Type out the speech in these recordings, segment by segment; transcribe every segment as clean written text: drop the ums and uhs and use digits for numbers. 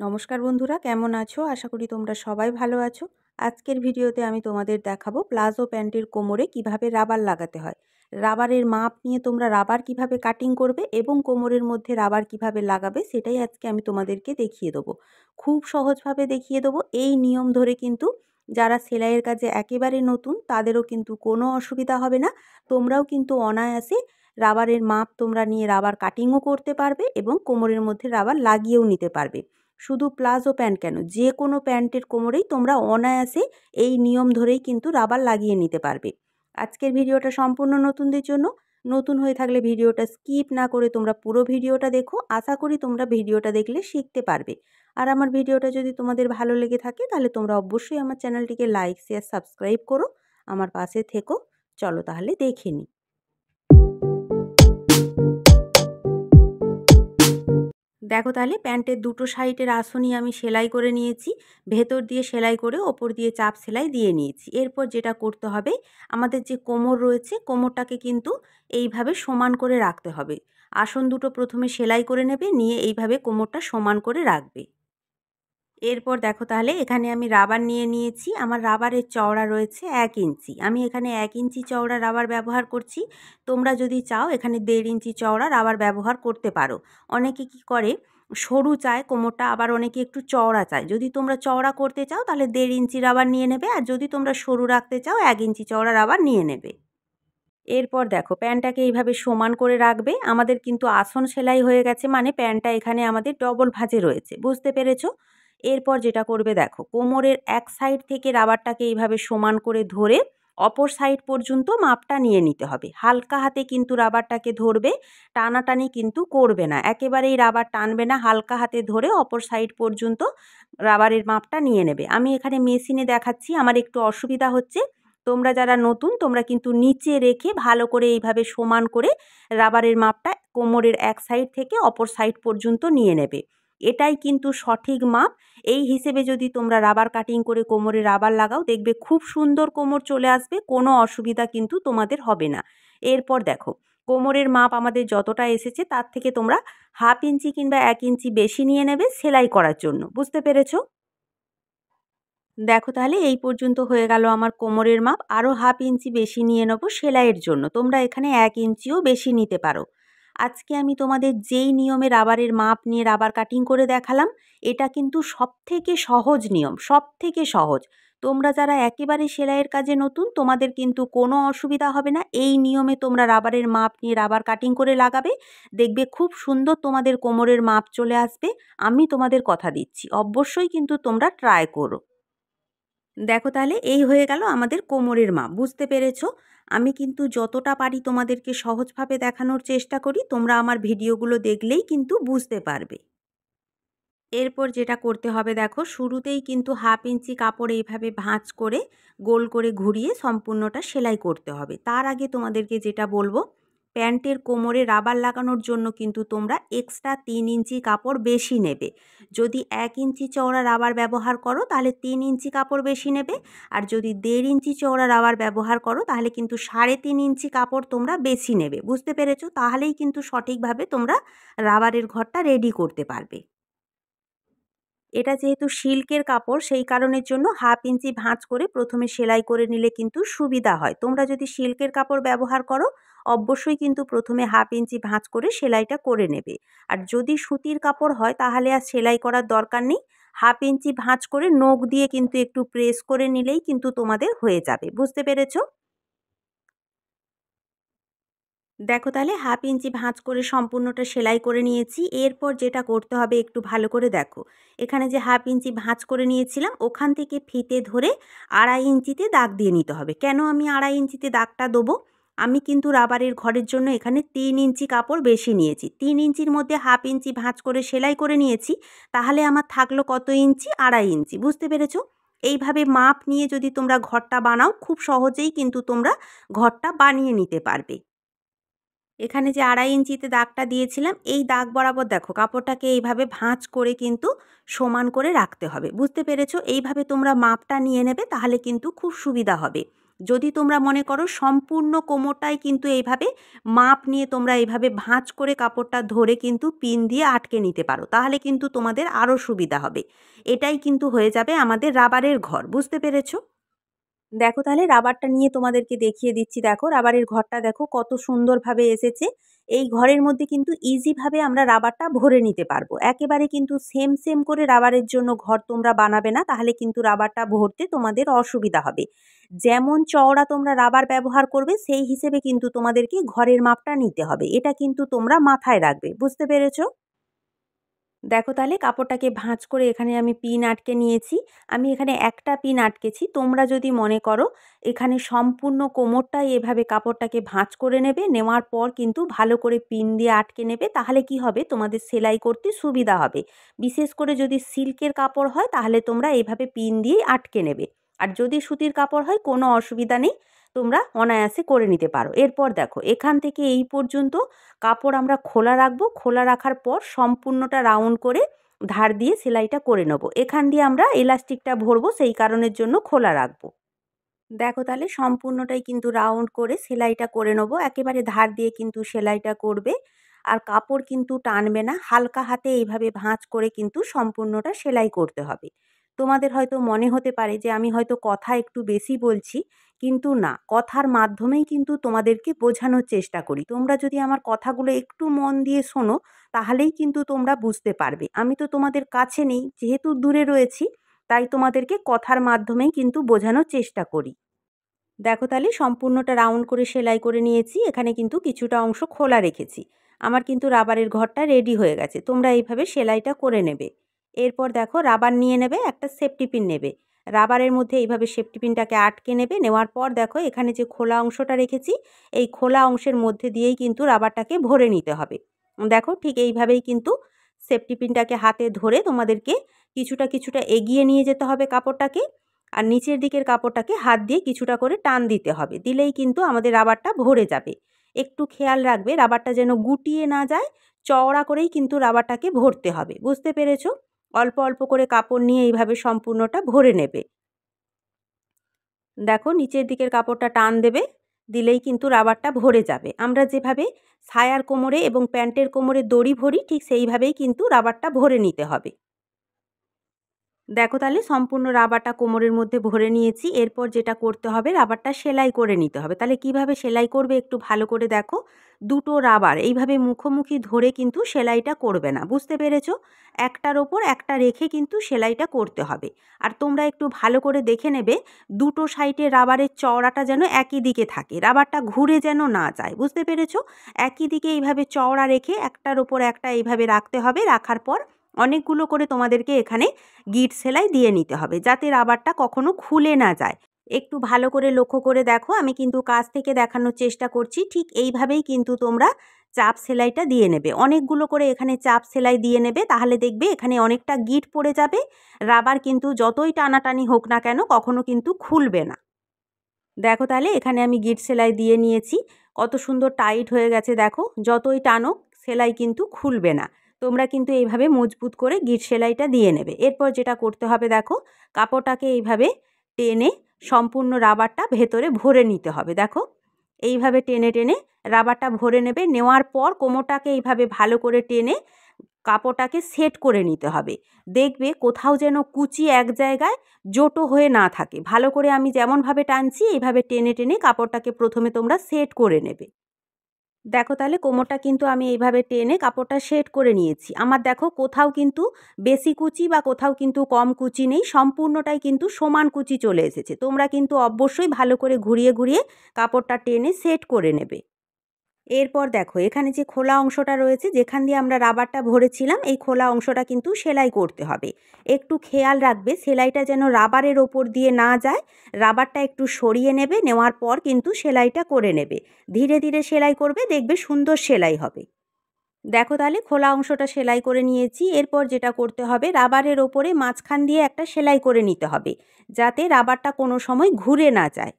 নমস্কার বন্ধুরা, কেমন আছো? আশা করি তোমরা সবাই ভালো আছো। আজকের ভিডিওতে আমি তোমাদের দেখাবো প্লাজো প্যান্টের কোমরে কিভাবে রাবার লাগাতে হয়। রাবারের মাপ নিয়ে তোমরা রাবার কিভাবে কাটিং করবে এবং কোমরের মধ্যে রাবার কিভাবে লাগাবে সেটাই আজকে আমি তোমাদেরকে দেখিয়ে দেবো। খুব সহজভাবে দেখিয়ে দেবো। এই নিয়ম ধরে কিন্তু যারা সেলাইয়ের কাজে একেবারে নতুন তাদেরও কিন্তু কোনো অসুবিধা হবে না। তোমরাও কিন্তু অনায়াসে রাবারের মাপ তোমরা নিয়ে রাবার কাটিংও করতে পারবে এবং কোমরের মধ্যে রাবার লাগিয়েও নিতে পারবে। শুধু প্লাজো প্যান্ট কেন, যে কোনো প্যান্টের কোমরেই তোমরা অনায়াসে এই নিয়ম ধরেই কিন্তু রাবার লাগিয়ে নিতে পারবে। আজকের ভিডিওটা সম্পূর্ণ নতুনদের জন্য। নতুন হয়ে থাকলে ভিডিওটা স্কিপ না করে তোমরা পুরো ভিডিওটা দেখো। আশা করি তোমরা ভিডিওটা দেখলে শিখতে পারবে। আর আমার ভিডিওটা যদি তোমাদের ভালো লেগে থাকে তাহলে তোমরা অবশ্যই আমার চ্যানেলটিকে লাইক, শেয়ার, সাবস্ক্রাইব করো। আমার পাশে থেকো। চলো তাহলে দেখে নিই। দেখো তাহলে প্যান্টের দুটো সাইডের আসনই আমি সেলাই করে নিয়েছি। ভেতর দিয়ে সেলাই করে ওপর দিয়ে চাপ সেলাই দিয়ে নিয়েছি। এরপর যেটা করতে হবে, আমাদের যে কোমর রয়েছে কোমরটাকে কিন্তু এইভাবে সমান করে রাখতে হবে। আসন দুটো প্রথমে সেলাই করে নেবে, নিয়ে এইভাবে কোমরটা সমান করে রাখবে। এরপর দেখো তাহলে এখানে আমি রাবার নিয়ে নিয়েছি। আমার রাবারের চওড়া রয়েছে 1 ইঞ্চি। আমি এখানে 1 ইঞ্চি চওড়া রাবার ব্যবহার করছি। তোমরা যদি চাও এখানে 1.5 ইঞ্চি চওড়া রাবার ব্যবহার করতে পারো। অনেকে কি করে, সরু চায় কোমরটা, আবার অনেকে একটু চওড়া চায়। যদি তোমরা চওড়া করতে চাও তাহলে 1.5 ইঞ্চি রাবার নিয়ে নেবে, আর যদি তোমরা সরু রাখতে চাও 1 ইঞ্চি চওড়া রাবার নিয়ে নেবে। এরপর দেখো প্যান্টটাকে এইভাবে সমান করে রাখবে। আমাদের কিন্তু আসন সেলাই হয়ে গেছে, মানে প্যান্টটা এখানে আমাদের ডবল ভাঁজে রয়েছে, বুঝতে পেরেছো? এরপর যেটা করবে দেখো, কোমরের এক সাইড থেকে রাবারটাকে এইভাবে সমান করে ধরে অপর সাইড পর্যন্ত মাপটা নিয়ে নিতে হবে। হালকা হাতে কিন্তু রাবারটাকে ধরবে, টানাটানি কিন্তু করবে না, একেবারেই রাবার টানবে না। হালকা হাতে ধরে অপর সাইড পর্যন্ত রাবারের মাপটা নিয়ে নেবে। আমি এখানে মেশিনে দেখাচ্ছি, আমার একটু অসুবিধা হচ্ছে। তোমরা যারা নতুন তোমরা কিন্তু নিচে রেখে ভালো করে এইভাবে সমান করে রাবারের মাপটা কোমরের এক সাইড থেকে অপর সাইড পর্যন্ত নিয়ে নেবে। এটাই কিন্তু সঠিক মাপ। এই হিসেবে যদি তোমরা রাবার কাটিং করে কোমরে রাবার লাগাও, দেখবে খুব সুন্দর কোমর চলে আসবে, কোনো অসুবিধা কিন্তু তোমাদের হবে না। এরপর দেখো, কোমরের মাপ আমাদের যতটা এসেছে তার থেকে তোমরা 1/2 ইঞ্চি কিংবা 1 ইঞ্চি বেশি নিয়ে নেবে সেলাই করার জন্য, বুঝতে পেরেছো? দেখো তাহলে এই পর্যন্ত হয়ে গেল আমার কোমরের মাপ। আরও 1/2 ইঞ্চি বেশি নিয়ে নেবো সেলাইয়ের জন্য। তোমরা এখানে 1 ইঞ্চিও বেশি নিতে পারো। আজকে আমি তোমাদের যেই নিয়মে রাবারের মাপ নিয়ে রাবার কাটিং করে দেখালাম, এটা কিন্তু সবথেকে সহজ নিয়ম, সবথেকে সহজ। তোমরা যারা একেবারে সেলাইয়ের কাজে নতুন তোমাদের কিন্তু কোনো অসুবিধা হবে না। এই নিয়মে তোমরা রাবারের মাপ নিয়ে রাবার কাটিং করে লাগাবে, দেখবে খুব সুন্দর তোমাদের কোমরের মাপ চলে আসবে। আমি তোমাদের কথা দিচ্ছি, অবশ্যই কিন্তু তোমরা ট্রাই করো। দেখো তাহলে এই হয়ে গেল আমাদের কোমরের মাপ, বুঝতে পেরেছো? আমি কিন্তু যতটা পারি তোমাদেরকে সহজভাবে দেখানোর চেষ্টা করি। তোমরা আমার ভিডিওগুলো দেখলেই কিন্তু বুঝতে পারবে। এরপর যেটা করতে হবে দেখো, শুরুতেই কিন্তু 1/2 ইঞ্চি কাপড় এইভাবে ভাঁজ করে গোল করে ঘুরিয়ে সম্পূর্ণটা সেলাই করতে হবে। তার আগে তোমাদেরকে যেটা বলবো, প্যান্টের কোমরে রাবার লাগানোর জন্য কিন্তু তোমরা এক্সট্রা 3 ইঞ্চি কাপড় বেশি নেবে। যদি 1 ইঞ্চি চওড়া রাবার ব্যবহার করো তাহলে 3 ইঞ্চি কাপড় বেশি নেবে, আর যদি 1.5 ইঞ্চি চওড়া রাবার ব্যবহার করো তাহলে কিন্তু 3.5 ইঞ্চি কাপড় তোমরা বেশি নেবে, বুঝতে পেরেছো? তাহলেই কিন্তু সঠিকভাবে তোমরা রাবারের ঘরটা রেডি করতে পারবে। এটা যেহেতু সিল্কের কাপড়, সেই কারণের জন্য 1/2 ইঞ্চি ভাঁজ করে প্রথমে সেলাই করে নিলে কিন্তু সুবিধা হয়। তোমরা যদি সিল্কের কাপড় ব্যবহার করো অবশ্যই কিন্তু প্রথমে 1/2 ইঞ্চি ভাঁজ করে সেলাইটা করে নেবে। আর যদি সুতির কাপড় হয় তাহলে আর সেলাই করার দরকার নেই। 1/2 ইঞ্চি ভাঁজ করে নখ দিয়ে কিন্তু একটু প্রেস করে নিলেই কিন্তু তোমাদের হয়ে যাবে, বুঝতে পেরেছো? দেখো তাহলে 1/2 ইঞ্চি ভাঁজ করে সম্পূর্ণটা সেলাই করে নিয়েছি। এরপর যেটা করতে হবে একটু ভালো করে দেখো, এখানে যে 1/2 ইঞ্চি ভাঁজ করে নিয়েছিলাম ওখান থেকে ফিতে ধরে 2.5 ইঞ্চিতে দাগ দিয়ে নিতে হবে। কেন আমি 2.5 ইঞ্চিতে দাগটা দেবো? আমি কিন্তু রাবারের ঘরের জন্য এখানে 3 ইঞ্চি কাপড় বেশি নিয়েছি। 3 ইঞ্চির মধ্যে 1/2 ইঞ্চি ভাঁজ করে সেলাই করে নিয়েছি, তাহলে আমার থাকলো কত ইঞ্চি? 2.5 ইঞ্চি, বুঝতে পেরেছো? এইভাবে মাপ নিয়ে যদি তোমরা ঘরটা বানাও খুব সহজেই কিন্তু তোমরা ঘরটা বানিয়ে নিতে পারবে। এখানে যে 2.5 ইঞ্চিতে দাগটা দিয়েছিলাম, এই দাগ বরাবর দেখো কাপড়টাকে এইভাবে ভাঁজ করে কিন্তু সমান করে রাখতে হবে, বুঝতে পেরেছো? এইভাবে তোমরা মাপটা নিয়ে নেবে, তাহলে কিন্তু খুব সুবিধা হবে। যদি তোমরা মনে করো সম্পূর্ণ কোমরটাই কিন্তু এইভাবে মাপ নিয়ে তোমরা এইভাবে ভাঁজ করে কাপড়টা ধরে কিন্তু পিন দিয়ে আটকে নিতে পারো, তাহলে কিন্তু তোমাদের আরও সুবিধা হবে। এটাই কিন্তু হয়ে যাবে আমাদের রাবারের ঘর, বুঝতে পেরেছো? দেখো তাহলে রাবারটা নিয়ে তোমাদেরকে দেখিয়ে দিচ্ছি। দেখো রাবারের ঘরটা দেখো কত সুন্দরভাবে এসেছে। এই ঘরের মধ্যে কিন্তু ইজিভাবে আমরা রাবারটা ভরে নিতে পারবো। একেবারে কিন্তু সেম সেম করে রাবারের জন্য ঘর তোমরা বানাবে না, তাহলে কিন্তু রাবারটা ভরতে তোমাদের অসুবিধা হবে। যেমন চওড়া তোমরা রাবার ব্যবহার করবে সেই হিসেবে কিন্তু তোমাদেরকে ঘরের মাপটা নিতে হবে। এটা কিন্তু তোমরা মাথায় রাখবে, বুঝতে পেরেছো? দেখো তাহলে কাপড়টাকে ভাঁজ করে এখানে আমি পিন আটকে নিয়েছি। আমি এখানে একটা পিন আটকেছি। তোমরা যদি মনে করো এখানে সম্পূর্ণ কোমরটাই এভাবে কাপড়টাকে ভাঁজ করে নেবে, নেওয়ার পর কিন্তু ভালো করে পিন দিয়ে আটকে নেবে, তাহলে কি হবে তোমাদের সেলাই করতে সুবিধা হবে। বিশেষ করে যদি সিল্কের কাপড় হয় তাহলে তোমরা এইভাবে পিন দিয়েই আটকে নেবে। আর যদি সুতির কাপড় হয় কোনো অসুবিধা নেই, তোমরা অনায়াসে করে নিতে পারো। এরপর দেখো এখান থেকে এই পর্যন্ত কাপড় আমরা খোলা রাখবো। খোলা রাখার পর সম্পূর্ণটা রাউন্ড করে ধার দিয়ে সেলাইটা করে নেব। এখান দিয়ে আমরা এলাস্টিকটা ভরবো, সেই কারণের জন্য খোলা রাখবো। দেখো তাহলে সম্পূর্ণটাই কিন্তু রাউন্ড করে সেলাইটা করে নেব। একেবারে ধার দিয়ে কিন্তু সেলাইটা করবে, আর কাপড় কিন্তু টানবে না। হালকা হাতে এইভাবে ভাঁজ করে কিন্তু সম্পূর্ণটা সেলাই করতে হবে। তোমাদের হয়তো মনে হতে পারে যে আমি হয়তো কথা একটু বেশি বলছি, কিন্তু না, কথার মাধ্যমেই কিন্তু তোমাদেরকে বোঝানোর চেষ্টা করি। তোমরা যদি আমার কথাগুলো একটু মন দিয়ে শোনো তাহলেই কিন্তু তোমরা বুঝতে পারবে। আমি তো তোমাদের কাছে নেই, যেহেতু দূরে রয়েছি, তাই তোমাদেরকে কথার মাধ্যমেই কিন্তু বোঝানোর চেষ্টা করি। দেখো তাহলে সম্পূর্ণটা রাউন্ড করে সেলাই করে নিয়েছি। এখানে কিন্তু কিছুটা অংশ খোলা রেখেছি। আমার কিন্তু রাবারের ঘরটা রেডি হয়ে গেছে। তোমরা এইভাবে সেলাইটা করে নেবে। এরপর দেখো রাবার নিয়ে নেবে, একটা সেফটি পিন নেবে। রাবারের মধ্যে এইভাবে সেফটি পিনটাকে আটকে নেবে। নেওয়ার পর দেখো এখানে যে খোলা অংশটা রেখেছি, এই খোলা অংশের মধ্যে দিয়েই কিন্তু রাবারটাকে ভরে নিতে হবে। দেখো ঠিক এইভাবেই কিন্তু সেফটি পিনটাকে হাতে ধরে তোমাদেরকে কিছুটা কিছুটা এগিয়ে নিয়ে যেতে হবে কাপড়টাকে, আর নিচের দিকের কাপড়টাকে হাত দিয়ে কিছুটা করে টান দিতে হবে। দিলেই কিন্তু আমাদের রাবারটা ভরে যাবে। একটু খেয়াল রাখবে রাবারটা যেন গুটিয়ে না যায়। চওড়া করেই কিন্তু রাবারটাকে ভরতে হবে, বুঝতে পেরেছো? অল্প অল্প করে কাপড় নিয়ে এইভাবে সম্পূর্ণটা ভরে নেবে। দেখো নিচের দিকের কাপড়টা টান দেবে, দিলেই কিন্তু রাবারটা ভরে যাবে। আমরা যেভাবে সায়ার কোমরে এবং প্যান্টের কোমরে দড়ি ভরি, ঠিক সেইভাবেই কিন্তু রাবারটা ভরে নিতে হবে। দেখো তাহলে সম্পূর্ণ রাবারটা কোমরের মধ্যে ভরে নিয়েছি। এরপর যেটা করতে হবে রাবারটা সেলাই করে নিতে হবে। তাহলে কিভাবে সেলাই করবে একটু ভালো করে দেখো। দুটো রাবার এইভাবে মুখোমুখি ধরে কিন্তু সেলাইটা করবে না, বুঝতে পেরেছো? একটার ওপর একটা রেখে কিন্তু সেলাইটা করতে হবে। আর তোমরা একটু ভালো করে দেখে নেবে দুটো সাইডে রাবারের চওড়াটা যেন একই দিকে থাকে, রাবারটা ঘুরে যেন না যায়, বুঝতে পেরেছো? একই দিকে এইভাবে চওড়া রেখে একটার ওপর একটা এইভাবে রাখতে হবে। রাখার পর অনেকগুলো করে তোমাদেরকে এখানে গিট সেলাই দিয়ে নিতে হবে, যাতে রাবারটা কখনো খুলে না যায়। একটু ভালো করে লক্ষ্য করে দেখো, আমি কিন্তু কাছ থেকে দেখানোর চেষ্টা করছি। ঠিক এইভাবেই কিন্তু তোমরা চাপ সেলাইটা দিয়ে নেবে। অনেকগুলো করে এখানে চাপ সেলাই দিয়ে নেবে, তাহলে দেখবে এখানে অনেকটা গিট পড়ে যাবে। রাবার কিন্তু যতই টানাটানি হোক না কেন কখনো কিন্তু খুলবে না। দেখো তাহলে এখানে আমি গিট সেলাই দিয়ে নিয়েছি। কত সুন্দর টাইট হয়ে গেছে দেখো। যতই টানো সেলাই কিন্তু খুলবে না। তোমরা কিন্তু এইভাবে মজবুত করে গিট সেলাইটা দিয়ে নেবে। এরপর যেটা করতে হবে দেখো, কাপড়টাকে এইভাবে টেনে সম্পূর্ণ রাবারটা ভেতরে ভরে নিতে হবে। দেখো এইভাবে টেনে টেনে রাবারটা ভরে নেবে। নেওয়ার পর কোমরটাকে এইভাবে ভালো করে টেনে কাপড়টাকে সেট করে নিতে হবে। দেখবে কোথাও যেন কুচি এক জায়গায় জোটো হয়ে না থাকে। ভালো করে আমি যেমনভাবে টানছি এইভাবে টেনে টেনে কাপড়টাকে প্রথমে তোমরা সেট করে নেবে। দেখো তাহলে কোমরটা কিন্তু আমি এইভাবে টেনে কাপড়টা সেট করে নিয়েছি। আমার দেখো কোথাও কিন্তু বেশি কুচি বা কোথাও কিন্তু কম কুচি নেই, সম্পূর্ণটাই কিন্তু সমান কুচি চলে এসেছে। তোমরা কিন্তু অবশ্যই ভালো করে ঘুরিয়ে ঘুরিয়ে কাপড়টা টেনে সেট করে নেবে। এরপর দেখো এখানে যে খোলা অংশটা রয়েছে, যেখান দিয়ে আমরা রাবারটা ভরেছিলাম, এই খোলা অংশটা কিন্তু সেলাই করতে হবে। একটু খেয়াল রাখবে সেলাইটা যেন রাবারের ওপর দিয়ে না যায়। রাবারটা একটু সরিয়ে নেবে, নেওয়ার পর কিন্তু সেলাইটা করে নেবে। ধীরে ধীরে সেলাই করবে, দেখবে সুন্দর সেলাই হবে। দেখো তাহলে খোলা অংশটা সেলাই করে নিয়েছি। এরপর যেটা করতে হবে রাবারের ওপরে মাঝখান দিয়ে একটা সেলাই করে নিতে হবে, যাতে রাবারটা কোনো সময় ঘুরে না যায়।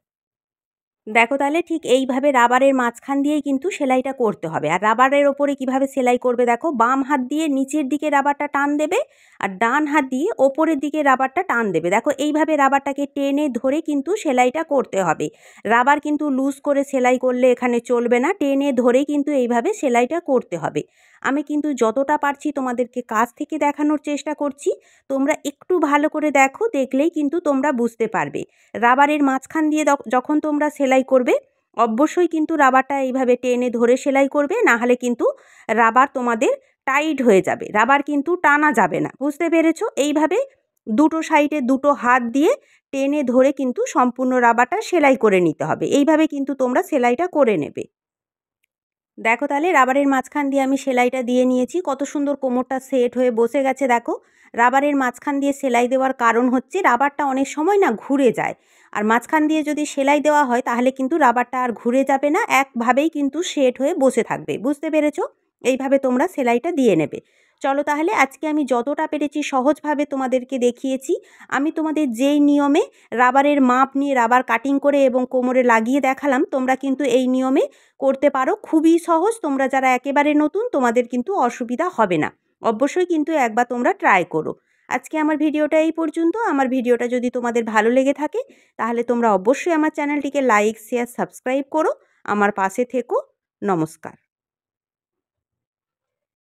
দেখো তাহলে ঠিক এইভাবে রাবারের মাঝখান দিয়েই কিন্তু সেলাইটা করতে হবে। আর রাবারের ওপরে কিভাবে সেলাই করবে দেখো, বাম হাত দিয়ে নিচের দিকে রাবারটা টান দেবে আর ডান হাত দিয়ে ওপরের দিকে রাবারটা টান দেবে। দেখো এইভাবে রাবারটাকে টেনে ধরে কিন্তু সেলাইটা করতে হবে। রাবার কিন্তু লুজ করে সেলাই করলে এখানে চলবে না, টেনে ধরে কিন্তু এইভাবে সেলাইটা করতে হবে। আমি কিন্তু যতটা পারছি তোমাদেরকে কাছ থেকে দেখানোর চেষ্টা করছি, তোমরা একটু ভালো করে দেখো, দেখলেই কিন্তু তোমরা বুঝতে পারবে। রাবারের মাঝখান দিয়ে যখন তোমরা সেলাই করবে, অবশ্যই কিন্তু রাবারটা এইভাবে টেনে ধরে সেলাই করবে, না হলে কিন্তু রাবার তোমাদের টাইট হয়ে যাবে, রাবার কিন্তু টানা যাবে না। বুঝতে পেরেছো? এইভাবে দুটো সাইডে দুটো হাত দিয়ে টেনে ধরে কিন্তু সম্পূর্ণ রাবারটা সেলাই করে নিতে হবে। এইভাবে কিন্তু তোমরা সেলাইটা করে নেবে। দেখো তাহলে রাবারের মাঝখান দিয়ে আমি সেলাইটা দিয়ে নিয়েছি, কত সুন্দর কোমরটা সেট হয়ে বসে গেছে। দেখো রাবারের মাঝখান দিয়ে সেলাই দেওয়ার কারণ হচ্ছে রাবারটা অনেক সময় না ঘুরে যায়, আর মাঝখান দিয়ে যদি সেলাই দেওয়া হয় তাহলে কিন্তু রাবারটা আর ঘুরে যাবে না, একভাবেই কিন্তু সেট হয়ে বসে থাকবে। বুঝতে পেরেছো? এইভাবে তোমরা সেলাইটা দিয়ে নেবে। চলো তাহলে আজকে আমি যতটা পেরেছি সহজভাবে তোমাদেরকে দেখিয়েছি। আমি তোমাদের যেই নিয়মে রাবারের মাপ নিয়ে রাবার কাটিং করে এবং কোমরে লাগিয়ে দেখালাম, তোমরা কিন্তু এই নিয়মে করতে পারো। খুবই সহজ, তোমরা যারা একেবারে নতুন তোমাদের কিন্তু অসুবিধা হবে না। অবশ্যই কিন্তু একবার তোমরা ট্রাই করো। আজকে আমার ভিডিওটা এই পর্যন্ত। আমার ভিডিওটা যদি তোমাদের ভালো লেগে থাকে তাহলে তোমরা অবশ্যই আমার চ্যানেলটিকে লাইক, শেয়ার, সাবস্ক্রাইব করো। আমার পাশে থেকো। নমস্কার।